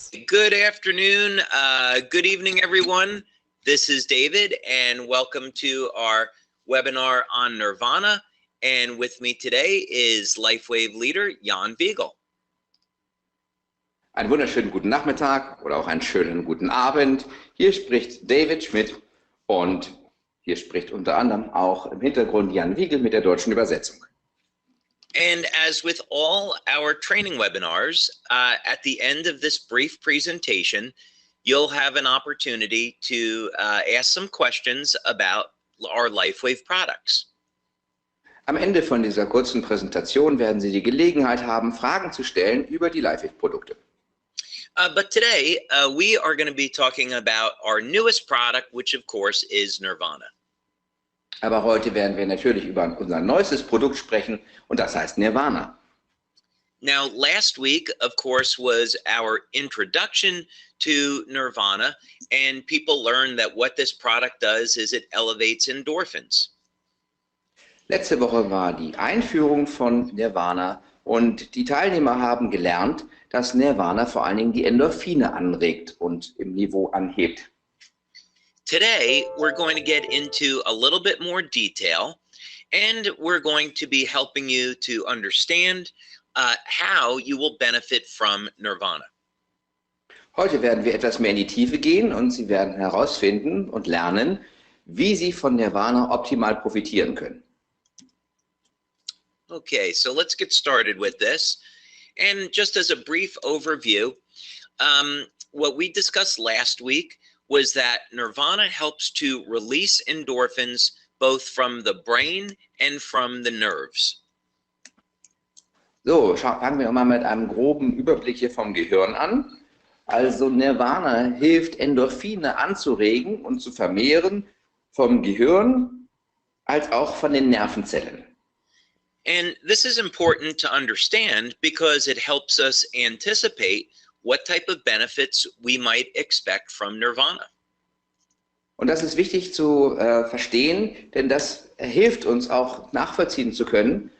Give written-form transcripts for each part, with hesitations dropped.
Good afternoon, good evening, everyone. This is David, and welcome to our webinar on Nirvana. And with me today is LifeWave leader Jan Wiegel. Einen wunderschönen guten Nachmittag oder auch einen schönen guten Abend. Hier spricht David Schmidt und hier spricht unter anderem auch im Hintergrund Jan Wiegel mit der deutschen Übersetzung. And as with all our training webinars, at the end of this brief presentation, you'll have an opportunity to ask some questions about our LifeWave products. Am Ende von dieser kurzen Präsentation werden Sie die Gelegenheit haben, Fragen zu stellen über die LifeWave-Produkte. But today, we are going to be talking about our newest product, which of course is Nirvana. Aber heute werden wir natürlich über unser neuestes Produkt sprechen und das heißt Nirvana. Now, last week, of course, was our introduction to Nirvana, and people learned that what this product does is it elevates endorphins. Letzte Woche war die Einführung von Nirvana und die Teilnehmer haben gelernt, dass Nirvana vor allen Dingen die Endorphine anregt und im Niveau anhebt. Today, we're going to get into a little bit more detail, and we're going to be helping you to understand how you will benefit from Nirvana. Heute werden wir etwas mehr in die Tiefe gehen und Sie werden herausfinden und lernen, wie Sie von Nirvana optimal profitieren können. Okay, so let's get started with this. And just as a brief overview, what we discussed last week was that Nirvana helps to release endorphins both from the brain and from the nerves. So, fangen wir mal mit einem groben Überblick hier vom Gehirn an. Also Nirvana hilft, Endorphine anzuregen und zu vermehren vom Gehirn als auch von den Nervenzellen. And this is important to understand because it helps us anticipate what type of benefits we might expect from Nirvana. Und das ist wichtig zu verstehen, denn das hilft uns auch nachvollziehen zu können,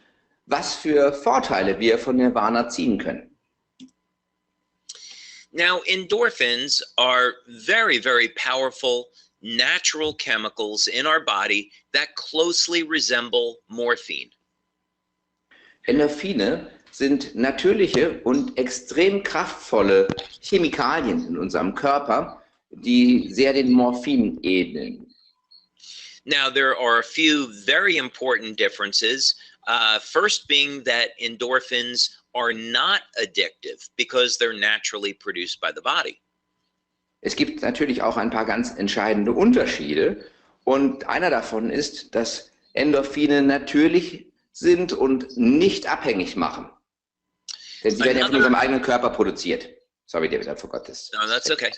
was für Vorteile wir von Nirvana ziehen können. Now, endorphins are very, very powerful natural chemicals in our body that closely resemble morphine. Endorphine sind natürliche und extrem kraftvolle Chemikalien in unserem Körper, die sehr den Morphin ähneln. Now, there are a few very important differences. First being that endorphins are not addictive because they're naturally produced by the body. Es gibt natürlich auch ein paar ganz entscheidende Unterschiede und einer davon ist, dass Endorphine natürlich sind und nicht abhängig machen. Denn sie werden ja von unserem eigenen Körper produziert. Sorry, David, I forgot this. No, that's okay.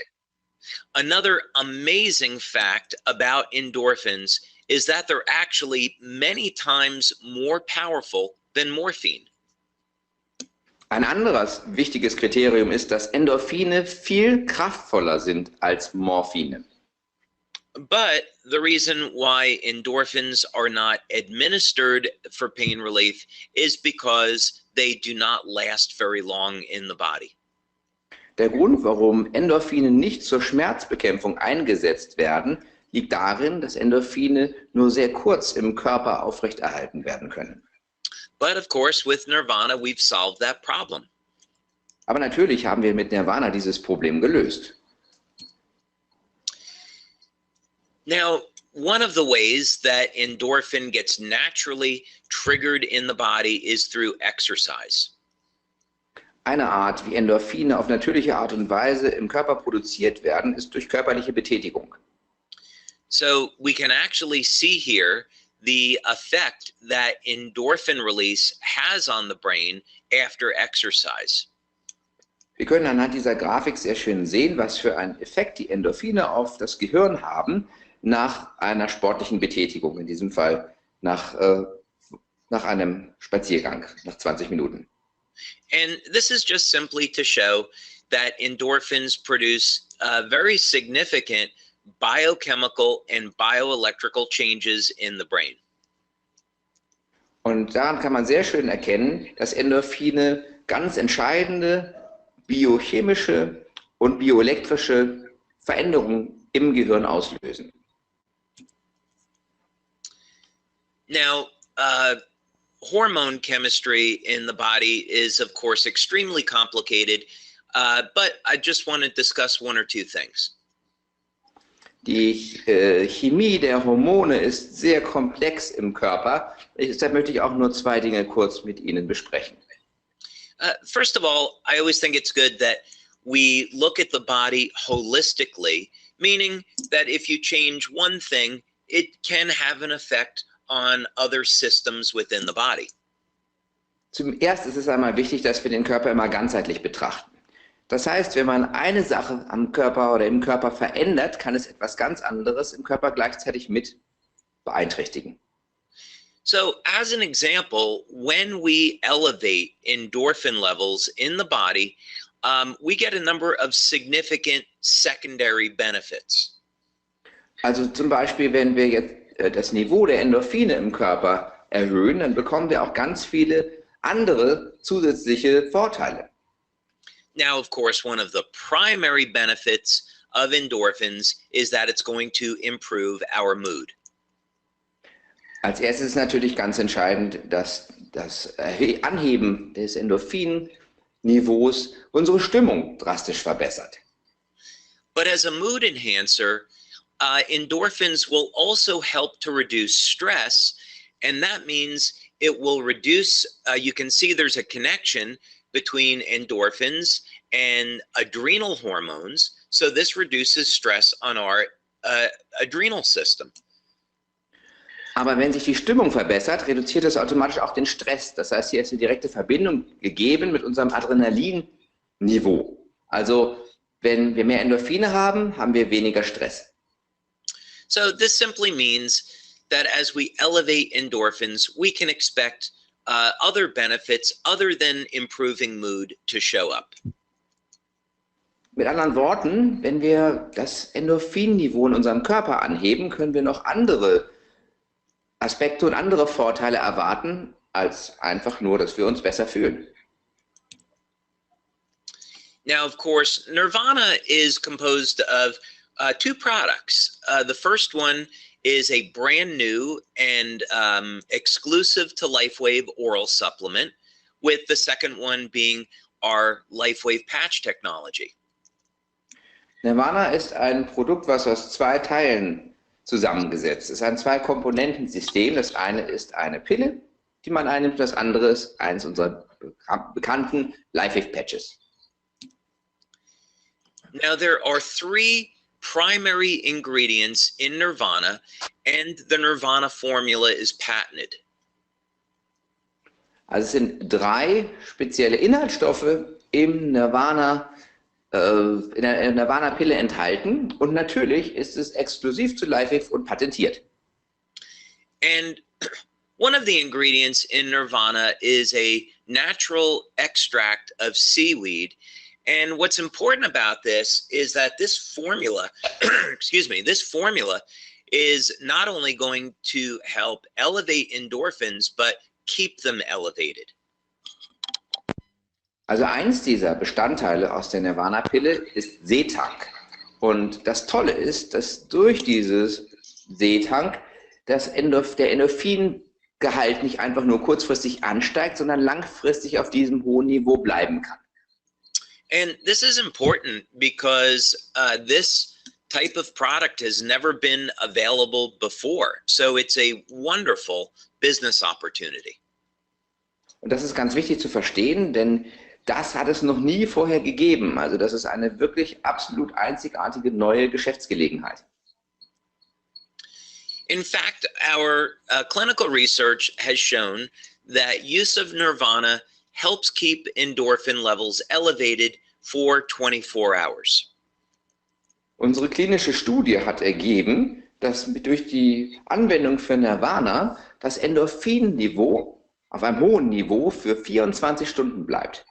Another amazing fact about endorphins is that they're actually many times more powerful than morphine. Ein anderes wichtiges Kriterium ist, dass Endorphine viel kraftvoller sind als Morphine. But the reason why endorphins are not administered for pain relief is because they do not last very long in the body. Der Grund, warum Endorphine nicht zur Schmerzbekämpfung eingesetzt werden, liegt darin, dass Endorphine nur sehr kurz im Körper aufrechterhalten werden können. But of course, with Nirvana, we've solved that problem. Aber natürlich haben wir mit Nirvana dieses Problem gelöst. Now, one of the ways that endorphin gets naturally triggered in the body is through exercise. Eine Art, wie Endorphine auf natürliche Art und Weise im Körper produziert werden, ist durch körperliche Betätigung. So we can actually see here the effect that endorphin release has on the brain after exercise. Wir können anhand dieser Grafik sehr schön sehen, was für einen Effekt die Endorphine auf das Gehirn haben nach einer sportlichen Betätigung, in diesem Fall nach einem Spaziergang, nach 20 Minuten. And this is just simply to show that endorphins produce very significant biochemical and bioelectrical changes in the brain. Und daran kann man sehr schön erkennen, dass Endorphine ganz entscheidende biochemische und bioelektrische Veränderungen im Gehirn auslösen. Now, hormone chemistry in the body is, of course, extremely complicated, but I just want to discuss one or two things. Die Chemie der Hormone ist sehr komplex im Körper. Deshalb möchte ich auch nur zwei Dinge kurz mit Ihnen besprechen. First of all, I always think it's good that we look at the body holistically, meaning that if you change one thing, it can have an effect on other systems within the body. Zum Ersten ist es einmal wichtig, dass wir den Körper immer ganzheitlich betrachten. Das heißt, wenn man eine Sache am Körper oder im Körper verändert, kann es etwas ganz anderes im Körper gleichzeitig mit beeinträchtigen. So, as an example, when we elevate endorphin levels in the body, we get a number of significant secondary benefits. Also zum Beispiel, wenn wir jetzt das Niveau der Endorphine im Körper erhöhen, dann bekommen wir auch ganz viele andere zusätzliche Vorteile. Now, of course, one of the primary benefits of endorphins is that it's going to improve our mood. Als erstes ist natürlich ganz entscheidend, dass das Anheben des Endorphin-Niveaus unsere Stimmung drastisch verbessert. But as a mood enhancer, endorphins will also help to reduce stress, and that means it will reduce, you can see there's a connection between endorphins and adrenal hormones, so this reduces stress on our adrenal system. Aber wenn sich die Stimmung verbessert, reduziert das automatisch auch den Stress. Das heißt, hier ist eine direkte Verbindung gegeben mit unserem Adrenalinniveau. Also, wenn wir mehr Endorphine haben, haben wir weniger Stress. So this simply means that as we elevate endorphins, we can expect other benefits other than improving mood to show up. Mit anderen Worten, wenn wir das Endorphinniveau in unserem Körper anheben, können wir noch andere Aspekte und andere Vorteile erwarten, als einfach nur, dass wir uns besser fühlen. Now, of course, NIRVANA is composed of two products. The first one is a brand new and exclusive to LifeWave oral supplement, with the second one being our LifeWave patch technology. NIRVANA ist ein Produkt, was aus zwei Teilen zusammengesetzt ist. Es ist ein Zwei-Komponenten-System. Das eine ist eine Pille, die man einnimmt, das andere ist eines unserer bekannten LifeWave Patches. Now, there are three primary ingredients in NIRVANA, and the NIRVANA formula is patented. Also es sind drei spezielle Inhaltsstoffe im in der NIRVANA-Pille enthalten und natürlich ist es exklusiv zu LifeWave und patentiert. And one of the ingredients in NIRVANA is a natural extract of seaweed. And what's important about this is that this formula, excuse me, this formula is not only going to help elevate endorphins, but keep them elevated. Also eins dieser Bestandteile aus der NIRVANA-Pille ist Seetank. Und das Tolle ist, dass durch dieses Seetank der Endorphingehalt nicht einfach nur kurzfristig ansteigt, sondern langfristig auf diesem hohen Niveau bleiben kann. And this is important because this type of product has never been available before. So it's a wonderful business opportunity. Und das ist ganz wichtig zu verstehen, denn das hat es noch nie vorher gegeben. Also das ist eine wirklich absolut einzigartige neue Geschäftsgelegenheit. In fact, our clinical research has shown that use of NIRVANA helps keep endorphin levels elevated for 24 hours. Unsere klinische Studie hat ergeben, dass durch die Anwendung für NIRVANA das Endorphinniveau auf einem hohen Niveau für 24 Stunden bleibt.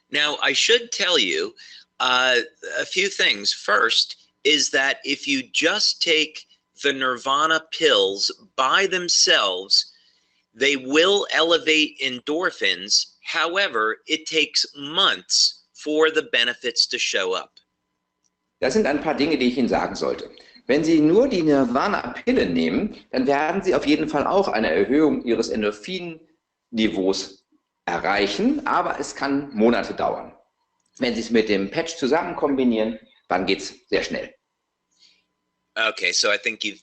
Now, I should tell you a few things. First is that if you just take the NIRVANA pills by themselves, they will elevate endorphins. However, it takes months for the benefits to show up. Das sind ein paar Dinge, die ich Ihnen sagen sollte. Wenn Sie nur die Nirvana-Pille nehmen, dann werden Sie auf jeden Fall auch eine Erhöhung Ihres Endorphin-Niveaus erreichen, aber es kann Monate dauern. Wenn Sie es mit dem Patch zusammen kombinieren, dann geht es sehr schnell. Okay, so I think you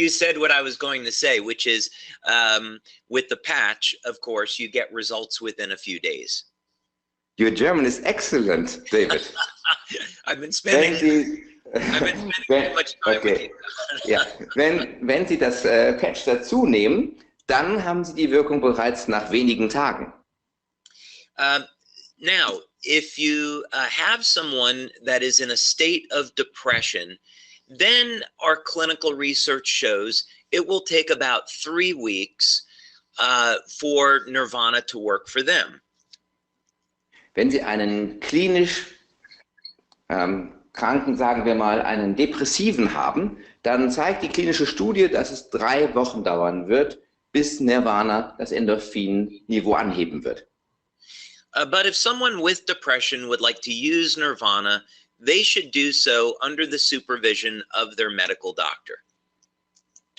said what I was going to say, which is with the patch, of course, you get results within a few days. Your German is excellent, David. I've been spending too much time with you. Ja, wenn Sie das Patch dazu nehmen, dann haben Sie die Wirkung bereits nach wenigen Tagen. Now, if you have someone that is in a state of depression, then our clinical research shows it will take about 3 weeks for Nirvana to work for them. Wenn Sie einen klinisch Kranken, sagen wir mal, einen Depressiven haben, dann zeigt die klinische Studie, dass es 3 Wochen dauern wird, bis Nirvana das Endorphin-Niveau anheben wird. But if someone with depression would like to use Nirvana, they should do so under the supervision of their medical doctor.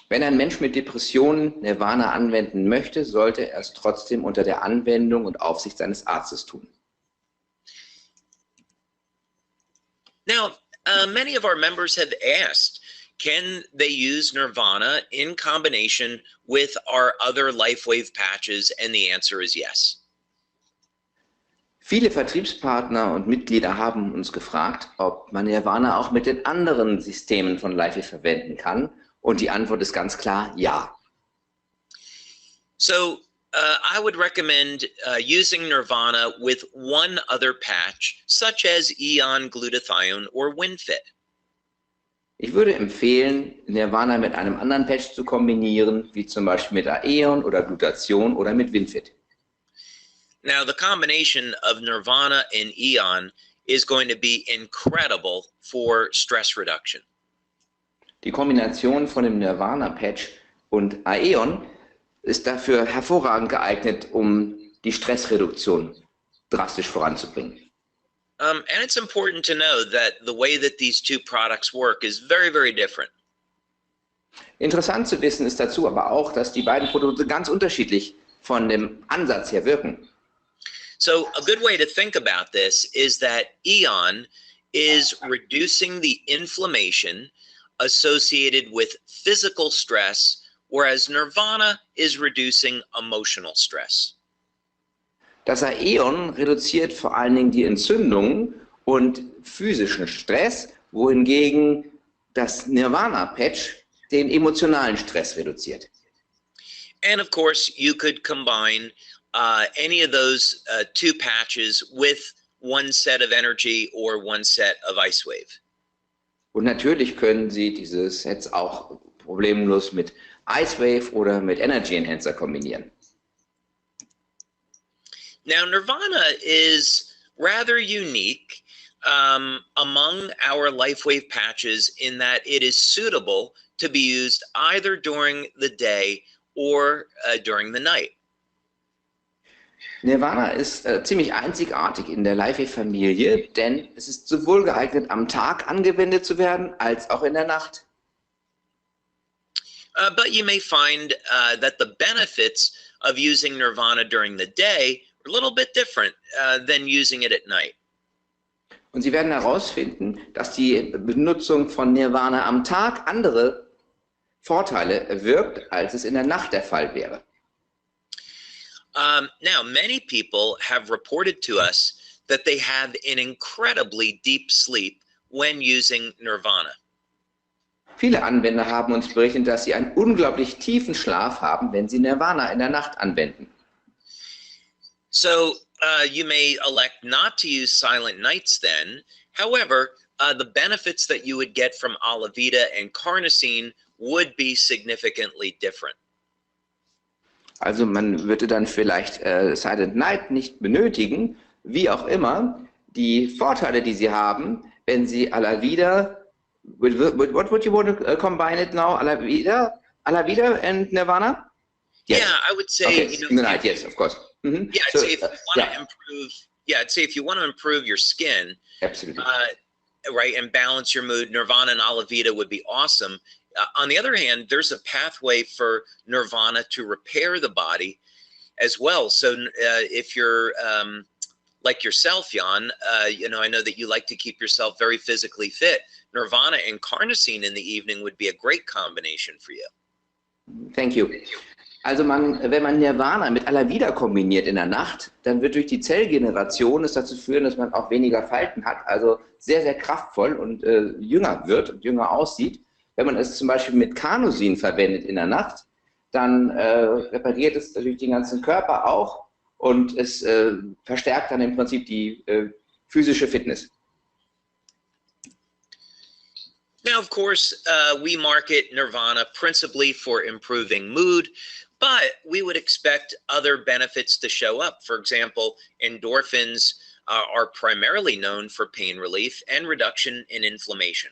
Wenn ein Mensch mit Depressionen Nirvana anwenden möchte, sollte er es trotzdem unter der Anwendung und Aufsicht seines Arztes tun. Now, many of our members have asked, can they use Nirvana in combination with our other LifeWave patches? And the answer is yes. Viele Vertriebspartner und Mitglieder haben uns gefragt, ob man Nirvana auch mit den anderen Systemen von LifeWave verwenden kann. Und die Antwort ist ganz klar, ja. So, I would recommend using Nirvana with one other patch, such as Aeon Glutathione or WinFit. Ich würde empfehlen, Nirvana mit einem anderen Patch zu kombinieren, wie zum Beispiel mit Aeon oder Glutathion oder mit WinFit. Now, the combination of Nirvana and Aeon is going to be incredible for stress reduction. Die Kombination von dem Nirvana-Patch und Aeon ist dafür hervorragend geeignet, um die Stressreduktion drastisch voranzubringen. And it's important to know that the way that these two products work is very, very different. Interessant zu wissen ist dazu aber auch, dass die beiden Produkte ganz unterschiedlich von dem Ansatz her wirken. So a good way to think about this is that Aeon is reducing the inflammation associated with physical stress, whereas Nirvana is reducing emotional stress. Das Aeon reduziert vor allen Dingen die Entzündungen und physischen Stress, wohingegen das Nirvana-Patch den emotionalen Stress reduziert. And of course, you could combine any of those 2 patches with one set of energy or one set of IceWave. Und natürlich können Sie diese Sets auch problemlos mit IceWave oder mit Energy Enhancer kombinieren. Now, Nirvana is rather unique among our LifeWave patches in that it is suitable to be used either during the day or during the night. Nirvana ist ziemlich einzigartig in der LifeWave-Familie, denn es ist sowohl geeignet, am Tag angewendet zu werden, als auch in der Nacht. But you may find that the benefits of using Nirvana during the day are a little bit different than using it at night. Und Sie werden herausfinden, dass die Benutzung von Nirvana am Tag andere Vorteile wirkt, als es in der Nacht der Fall wäre. Now, many people have reported to us that they have an incredibly deep sleep when using Nirvana. Viele Anwender haben uns berichtet, dass sie einen unglaublich tiefen Schlaf haben, wenn sie Nirvana in der Nacht anwenden. So you may elect not to use silent nights then. However, the benefits that you would get from Alavida and Carnosine would be significantly different. Also man würde dann vielleicht Silent Night nicht benötigen, wie auch immer. Die Vorteile, die sie haben, wenn sie Alavida, what would you want to combine it now? Alavida and Nirvana? Yes. Yeah, I would say, okay. you know, In the night, yes, of course. Mhm. Yeah, I'd So, say if you want to improve, yeah, I'd say if you want to improve your skin, absolutely. right, and balance your mood, Nirvana and Alavita would be awesome. On the other hand, there's a pathway for Nirvana to repair the body as well. So if you're like yourself, Jan, I know that you like to keep yourself very physically fit. Nirvana and carnosine in the evening would be a great combination for you. Thank you. Also wenn man Nirvana mit Alavida kombiniert in der Nacht, dann wird durch die Zellgeneration es dazu führen, dass man auch weniger Falten hat, also sehr, sehr kraftvoll und jünger wird und jünger aussieht. Wenn man es zum Beispiel mit Carnosin verwendet in der Nacht, dann repariert es natürlich den ganzen Körper auch und es verstärkt dann im Prinzip die physische Fitness. Now, of course, we market Nirvana principally for improving mood, but we would expect other benefits to show up. For example, endorphins are primarily known for pain relief and reduction in inflammation.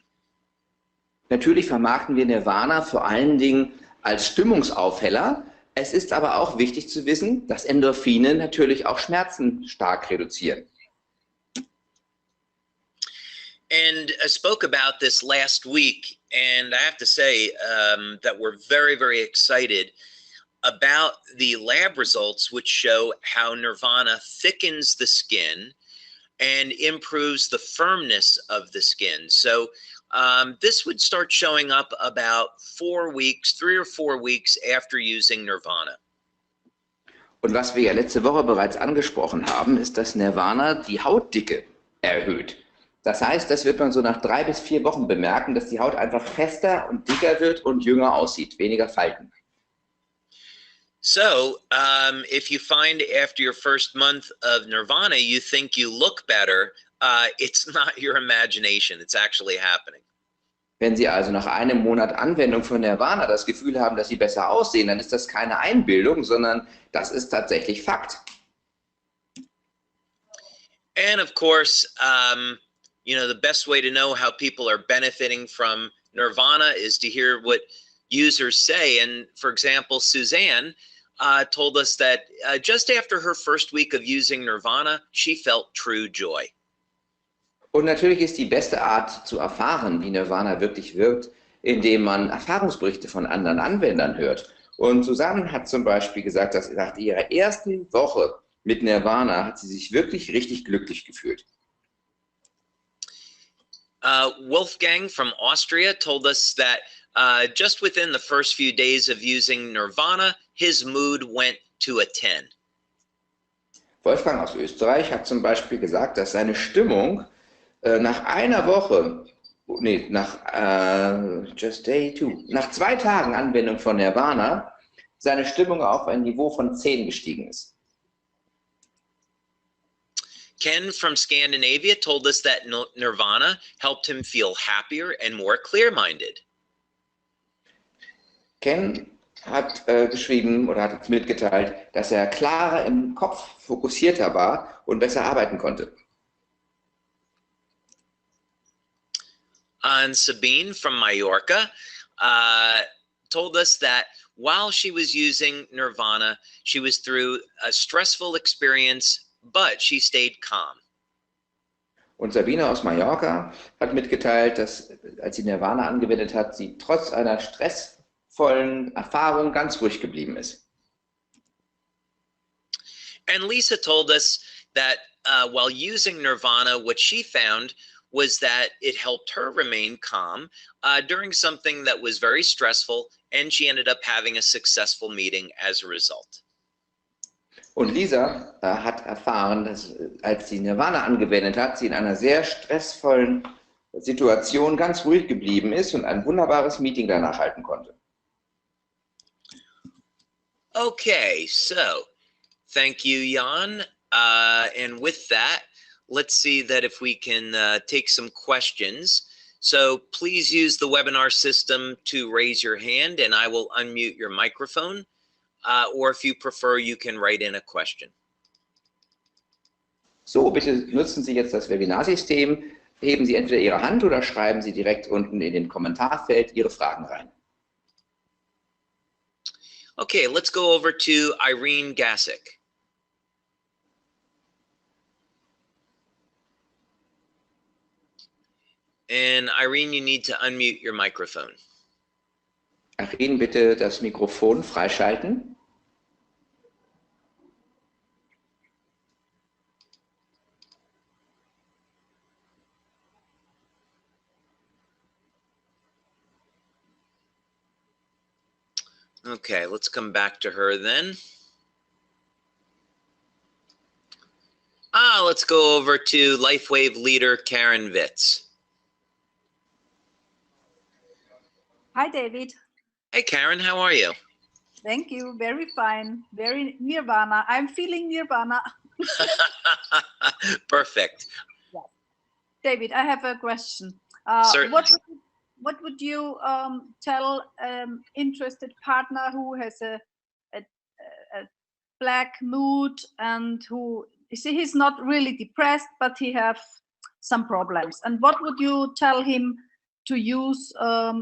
Natürlich vermarkten wir Nirvana vor allen Dingen als Stimmungsaufheller. Es ist aber auch wichtig zu wissen, dass Endorphine natürlich auch Schmerzen stark reduzieren. And I spoke about this last week, and I have to say that we're very, very excited about the lab results, which show how Nirvana thickens the skin and improves the firmness of the skin. So this would start showing up about 4 weeks, 3 or 4 weeks after using Nirvana. Und was wir ja letzte Woche bereits angesprochen haben, ist, dass Nirvana die Hautdicke erhöht. Das heißt, das wird man so nach 3 bis 4 Wochen bemerken, dass die Haut einfach fester und dicker wird und jünger aussieht, weniger Falten. So, if you find after your first month of Nirvana you think you look better, it's not your imagination, it's actually happening. Wenn Sie also nach einem Monat Anwendung von Nirvana das Gefühl haben, dass Sie besser aussehen, dann ist das keine Einbildung, sondern das ist tatsächlich Fakt. And of course, the best way to know how people are benefiting from Nirvana is to hear what users say. And for example, Suzanne told us that just after her first week of using Nirvana, she felt true joy. Und natürlich ist die beste Art zu erfahren, wie Nirvana wirklich wirkt, indem man Erfahrungsberichte von anderen Anwendern hört. Und Susanne hat zum Beispiel gesagt, dass nach ihrer ersten Woche mit Nirvana hat sie sich wirklich richtig glücklich gefühlt. Wolfgang from Austria told us that just within the first few days of using Nirvana, his mood went to a 10. Wolfgang aus Österreich hat zum Beispiel gesagt, dass seine Stimmung nach einer Woche, nach 2 Tagen Anwendung von Nirvana, seine Stimmung auf ein Niveau von 10 gestiegen ist. Ken from Scandinavia told us that Nirvana helped him feel happier and more clear-minded. Ken hat geschrieben oder hat uns mitgeteilt, dass er klarer im Kopf, fokussierter war und besser arbeiten konnte. And Sabine from Mallorca told us that while she was using Nirvana, she was through a stressful experience, but she stayed calm. Und Sabine aus Mallorca hat mitgeteilt, dass als sie Nirvana angewendet hat, sie trotz einer stressvollen Erfahrung ganz ruhig geblieben ist. And Lisa told us that while using Nirvana, what she found was that it helped her remain calm during something that was very stressful, and she ended up having a successful meeting as a result. Und Lisa hat erfahren, dass als sie Nirvana angewendet hat, sie in einer sehr stressvollen Situation ganz ruhig geblieben ist und ein wunderbares Meeting danach halten konnte. Okay, so thank you, Jan. And with that, let's see that if we can take some questions. So please use the webinar system to raise your hand and I will unmute your microphone. Or if you prefer, you can write in a question. So, bitte nutzen Sie jetzt das Webinarsystem. Heben Sie entweder Ihre Hand oder schreiben Sie direkt unten in den Kommentarfeld Ihre Fragen rein. Okay, let's go over to Irene Gassick. And Irene, you need to unmute your microphone. Irene, bitte das Mikrofon freischalten. Okay, let's come back to her then. Let's go over to LifeWave leader Karen Witz. Hi, David. Hey, Karen, how are you? Thank you. Very fine. Very nirvana. I'm feeling nirvana. Perfect. Yes. David, I have a question. What would you tell interested partner who has a black mood and who he's not really depressed, but he have some problems? And what would you tell him to use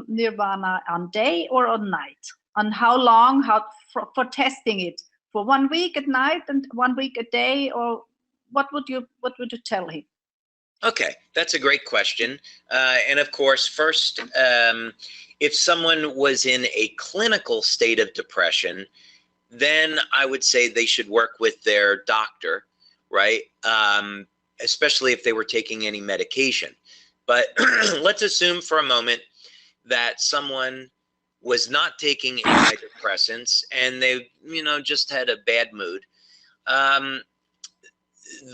nirvana on day or on night? And how long? For testing it for 1 week at night and 1 week a day, or what would you tell him? Okay, that's a great question. And of course, first, if someone was in a clinical state of depression, then I would say they should work with their doctor, right? Especially if they were taking any medication. But let's assume for a moment that someone was not taking antidepressants and they, just had a bad mood.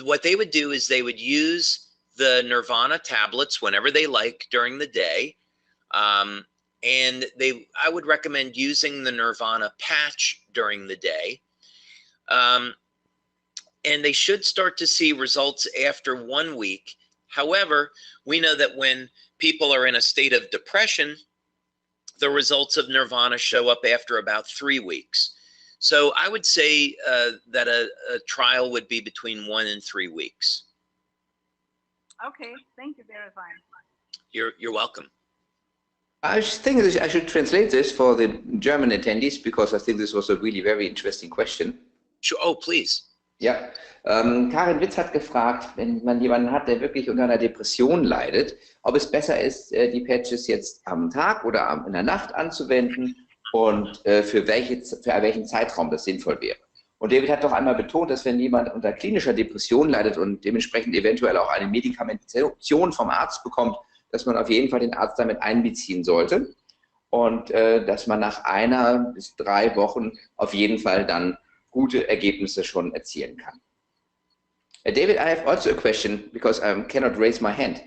What they would do is they would use the NIRVANA tablets whenever they like during the day. And I would recommend using the NIRVANA patch during the day. And they should start to see results after 1 week. However, we know that when people are in a state of depression, the results of NIRVANA show up after about 3 weeks. So I would say that a trial would be between 1 and 3 weeks. Okay, thank you very much. You're welcome. I think I should translate this for the German attendees because I think this was a really very interesting question. Sure. Oh, please. Ja, Karin Witz hat gefragt, wenn man jemanden hat, der wirklich unter einer Depression leidet, ob es besser ist, die Patches jetzt am Tag oder in der Nacht anzuwenden und für welchen Zeitraum das sinnvoll wäre. Und David hat doch einmal betont, dass wenn jemand unter klinischer Depression leidet und dementsprechend eventuell auch eine Medikamentation vom Arzt bekommt, dass man auf jeden Fall den Arzt damit einbeziehen sollte und dass man nach 1 bis 3 Wochen auf jeden Fall dann gute Ergebnisse schon erzielen kann. David, I have also a question because I cannot raise my hand.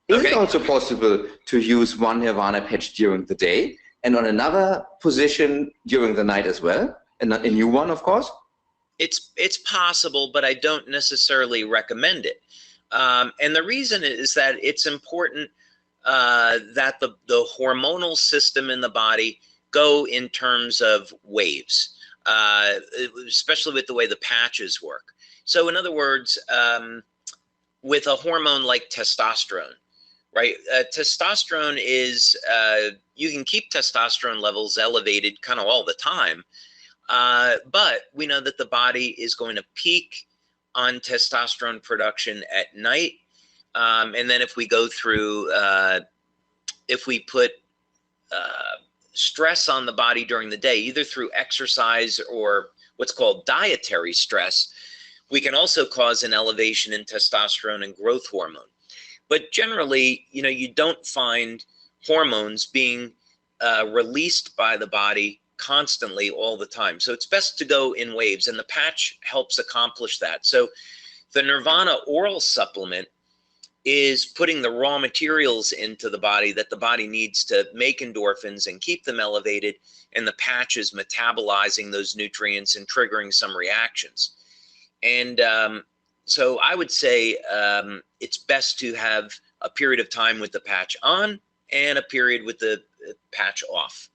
Is it also possible to use one NIRVANA patch during the day and on another position during the night as well? And a new one, of course? It's possible, but I don't necessarily recommend it. And the reason is that it's important that the hormonal system in the body go in terms of waves, especially with the way the patches work. So in other words, with a hormone like testosterone, right? Testosterone is, you can keep testosterone levels elevated kind of all the time. But we know that the body is going to peak on testosterone production at night. And then if we go through, if we put stress on the body during the day, either through exercise or what's called dietary stress, we can also cause an elevation in testosterone and growth hormone. But generally, you don't find hormones being released by the body constantly all the time. So it's best to go in waves, and the patch helps accomplish that. So the NIRVANA oral supplement is putting the raw materials into the body that the body needs to make endorphins and keep them elevated, and the patch is metabolizing those nutrients and triggering some reactions. And so I would say it's best to have a period of time with the patch on and a period with the patch off.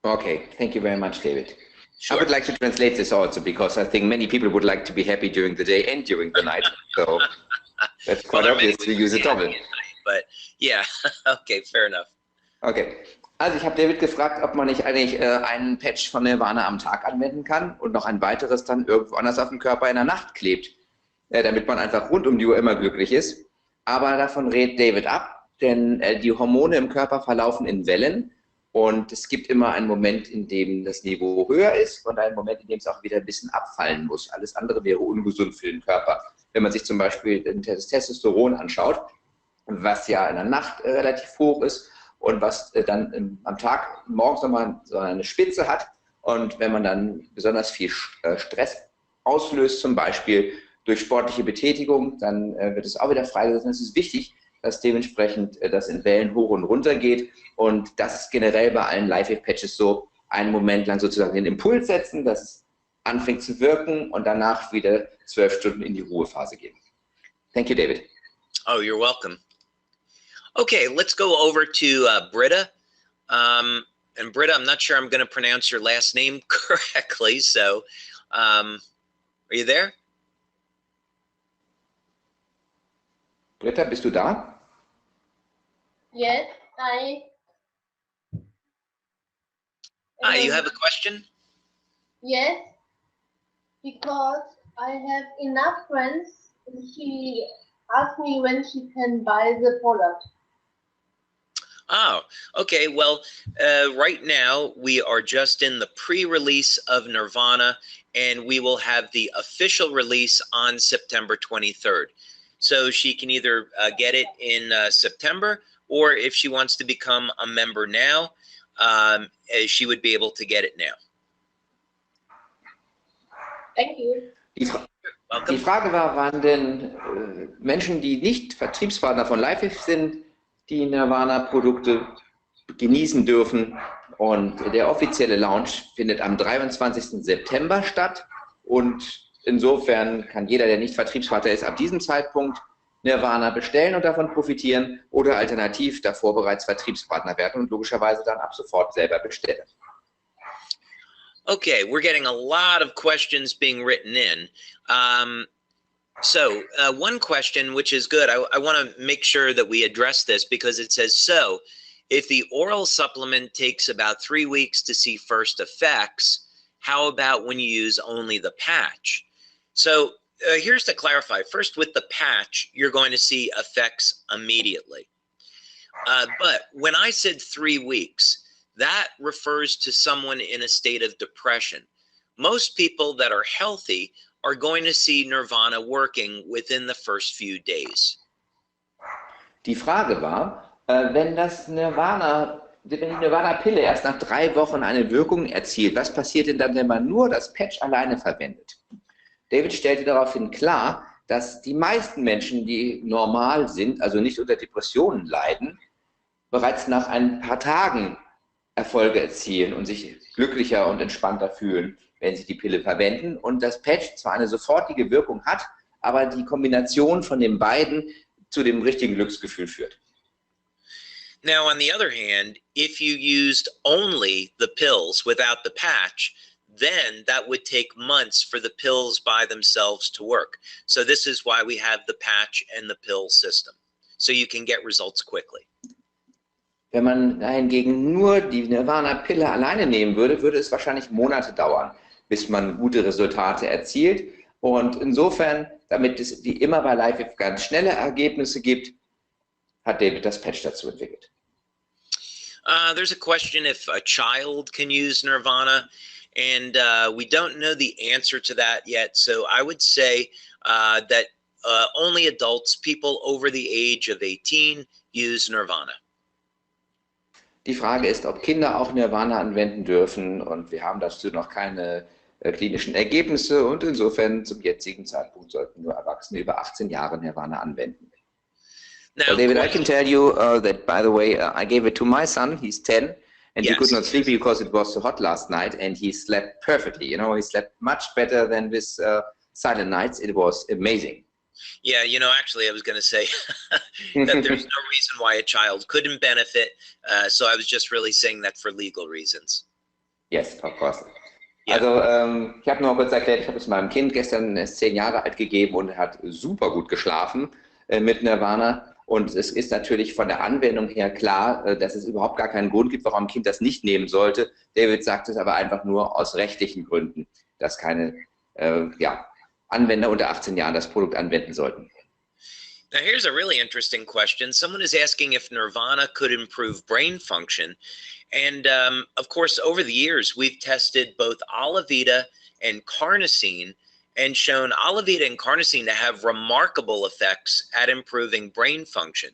Okay, thank you very much, David. Sure. I would like to translate this also because I think many people would like to be happy during the day and during the night. So that's quite obvious to use a double. But yeah, okay, fair enough. Okay, also ich habe David gefragt, ob man nicht eigentlich einen Patch von NIRVANA am Tag anwenden kann und noch ein weiteres dann irgendwo anders auf dem Körper in der Nacht klebt, damit man einfach rund um die Uhr immer glücklich ist. Aber davon rät David ab, denn die Hormone im Körper verlaufen in Wellen und es gibt immer einen Moment, in dem das Niveau höher ist und einen Moment, in dem es auch wieder ein bisschen abfallen muss. Alles andere wäre ungesund für den Körper. Wenn man sich zum Beispiel das Testosteron anschaut, was ja in der Nacht relativ hoch ist und was dann am Tag morgens nochmal so eine Spitze hat, und wenn man dann besonders viel Stress auslöst, zum Beispiel durch sportliche Betätigung, dann wird es auch wieder freigesetzt. Und es ist wichtig, dass dementsprechend das in Wellen hoch und runter geht. Und das ist generell bei allen LifeWave-Patches so, einen Moment lang sozusagen den Impuls setzen, dass es anfängt zu wirken und danach wieder 12 Stunden in die Ruhephase gehen. Thank you, David. Oh, you're welcome. Okay, let's go over to Britta. And Britta, I'm not sure I'm going to pronounce your last name correctly, so are you there? Britta, bist du da? Yes, You have a question? Yes, because I have enough friends. She asked me when she can buy the product. Oh, okay. Well, right now we are just in the pre-release of Nirvana, and we will have the official release on September 23rd. So she can either get it in September, or if she wants to become a member now, she would be able to get it now. Thank you. Die Frage war, wann denn Menschen, die nicht Vertriebspartner von LifeWave sind, die Nirvana-Produkte genießen dürfen. Und der offizielle Launch findet am 23. September statt. Und insofern kann jeder, der nicht Vertriebspartner ist, ab diesem Zeitpunkt Nirvana bestellen und davon profitieren oder alternativ davor bereits Vertriebspartner werden und logischerweise dann ab sofort selber bestellen. Okay, we're getting a lot of questions being written in. So one question, which is good, I want to make sure that we address this because it says, so if the oral supplement takes about 3 weeks to see first effects, how about when you use only the patch? So here's to clarify. First, with the patch, you're going to see effects immediately. But when I said 3 weeks, that refers to someone in a state of depression. Most people that are healthy are going to see Nirvana working within the first few days. Die Frage war, wenn die Nirvana-Pille erst nach 3 Wochen eine Wirkung erzielt, was passiert denn dann, wenn man nur das Patch alleine verwendet? David stellte daraufhin klar, dass die meisten Menschen, die normal sind, also nicht unter Depressionen leiden, bereits nach ein paar Tagen Erfolge erzielen und sich glücklicher und entspannter fühlen, wenn sie die Pille verwenden. Und das Patch zwar eine sofortige Wirkung hat, aber die Kombination von den beiden zu dem richtigen Glücksgefühl führt. Now, on the other hand, if you used only the pills without the patch, then that would take months for the pills by themselves to work. So this is why we have the patch and the pill system, so you can get results quickly. Wenn man hingegen nur die Nirvana-Pille alleine nehmen würde, würde es wahrscheinlich Monate dauern, bis man gute Resultate erzielt. Und insofern, damit es wie immer bei LifeWave ganz schnelle Ergebnisse gibt, hat David das Patch dazu entwickelt. There's a question if a child can use Nirvana, and we don't know the answer to that yet. So I would say that only adults, people over the age of 18, use Nirvana. Die Frage ist, ob Kinder auch Nirvana anwenden dürfen, und wir haben dazu noch keine klinischen Ergebnisse, und insofern zum jetzigen Zeitpunkt sollten nur Erwachsene über 18 Jahre Nirvana anwenden. Now, Well, David, I can tell you that, by the way, I gave it to my son. He's 10, and he Yes. could not sleep because it was so hot last night, and he slept perfectly. You know, he slept much better than with silent nights. It was amazing. Yeah, you know, actually, I was going to say that there's no reason why a child couldn't benefit. So I was just really saying that for legal reasons. Yes, of course. Ja. Also, ich habe nur kurz erklärt, ich habe es meinem Kind gestern, er ist 10 Jahre alt, gegeben und er hat super gut geschlafen mit Nirvana. Und es ist natürlich von der Anwendung her klar, dass es überhaupt gar keinen Grund gibt, warum ein Kind das nicht nehmen sollte. David sagt es aber einfach nur aus rechtlichen Gründen, dass keine Anwender unter 18 Jahren das Produkt anwenden sollten. Now, here's a really interesting question. Someone is asking if nirvana could improve brain function. And of course, over the years, we've tested both Alavita and carnosine and shown Alavita and carnosine to have remarkable effects at improving brain function.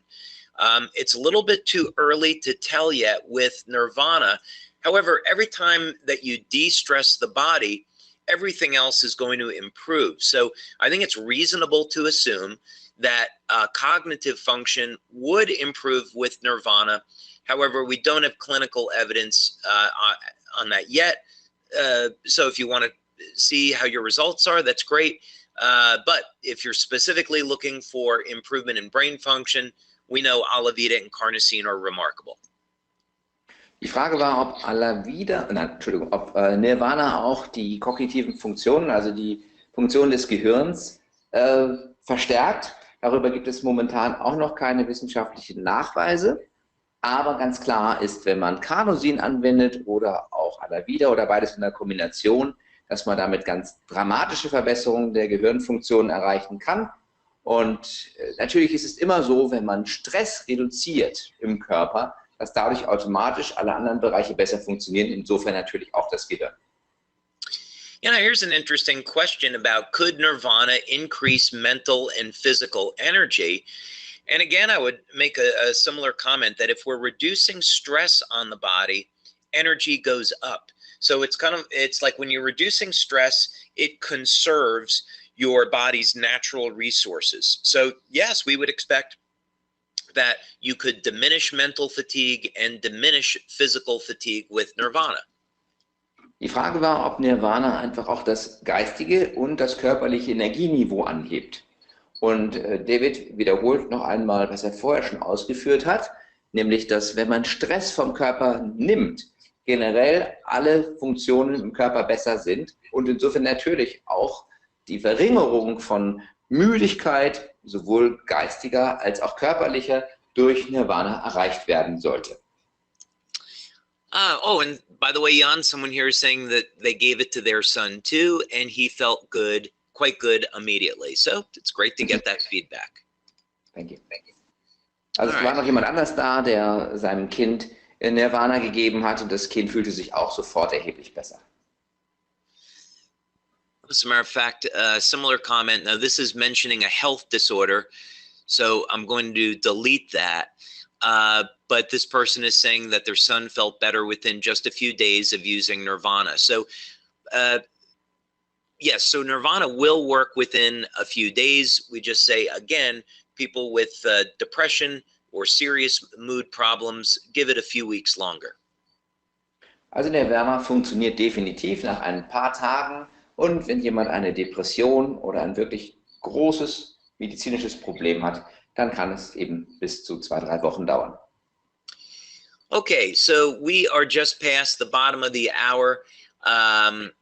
It's a little bit too early to tell yet with nirvana. However, every time that you de-stress the body, everything else is going to improve. So I think it's reasonable to assume that cognitive function would improve with nirvana. However, we don't have clinical evidence on that yet. So if you want to see how your results are, that's great. But if you're specifically looking for improvement in brain function, we know Alavita and carnosine are remarkable. Die Frage war, ob Nirvana auch die kognitiven Funktionen, also die Funktion des Gehirns, verstärkt. Darüber gibt es momentan auch noch keine wissenschaftlichen Nachweise. Aber ganz klar ist, wenn man Carnosin anwendet oder auch Alavita oder beides in der Kombination, dass man damit ganz dramatische Verbesserungen der Gehirnfunktionen erreichen kann. Und natürlich ist es immer so, wenn man Stress reduziert im Körper, dass dadurch automatisch alle anderen Bereiche besser funktionieren, insofern natürlich auch das Gehirn. You know, here's an interesting question about could nirvana increase mental and physical energy? And again, I would make a similar comment that if we're reducing stress on the body, energy goes up. So it's like when you're reducing stress, it conserves your body's natural resources. So yes, we would expect that you could diminish mental fatigue and diminish physical fatigue with nirvana. Die Frage war, ob Nirvana einfach auch das geistige und das körperliche Energieniveau anhebt. Und David wiederholt noch einmal, was er vorher schon ausgeführt hat, nämlich, dass wenn man Stress vom Körper nimmt, generell alle Funktionen im Körper besser sind und insofern natürlich auch die Verringerung von Müdigkeit, sowohl geistiger als auch körperlicher, durch Nirvana erreicht werden sollte. Oh, and by the way, Jan, someone here is saying that they gave it to their son too, and he felt good, quite good immediately. So it's great to get that feedback. Thank you. Thank you. Also es war noch jemand anders da, der seinem Kind Nirvana gegeben hat und das Kind fühlte sich auch sofort erheblich besser. As a matter of fact, a similar comment. Now this is mentioning a health disorder, so I'm going to delete that. But this person is saying that their son felt better within just a few days of using nirvana. So yes, so nirvana will work within a few days. We just say, again, people with depression or serious mood problems, give it a few weeks longer. Also Nirvana funktioniert definitiv nach ein paar Tagen und wenn jemand eine Depression oder ein wirklich großes medizinisches Problem hat, dann kann es eben bis zu 2-3 Wochen dauern. Okay, so we are just past the bottom of the hour.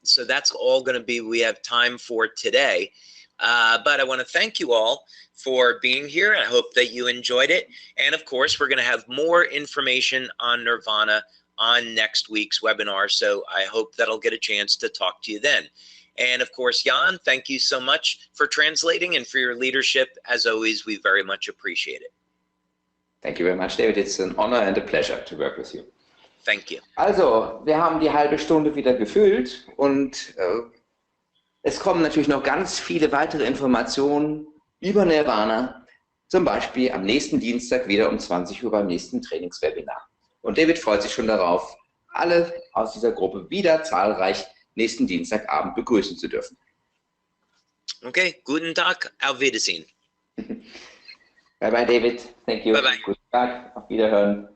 So that's all going to be we have time for today. But I want to thank you all for being here. I hope that you enjoyed it. And of course, we're going to have more information on nirvana on next week's webinar. So I hope that I'll get a chance to talk to you then. And of course, Jan, thank you so much for translating and for your leadership. As always, we very much appreciate it. Thank you very much, David. It's an honor and a pleasure to work with you. Thank you. Also, wir haben die halbe Stunde wieder gefüllt und es kommen natürlich noch ganz viele weitere Informationen über Nirvana, zum Beispiel am nächsten Dienstag wieder um 20 Uhr beim nächsten Trainingswebinar. Und David freut sich schon darauf, alle aus dieser Gruppe wieder zahlreich nächsten Dienstagabend begrüßen zu dürfen. Okay, guten Tag, auf Wiedersehen. Bye bye, David. Thank you. Bye bye. Guten Tag, auf Wiederhören.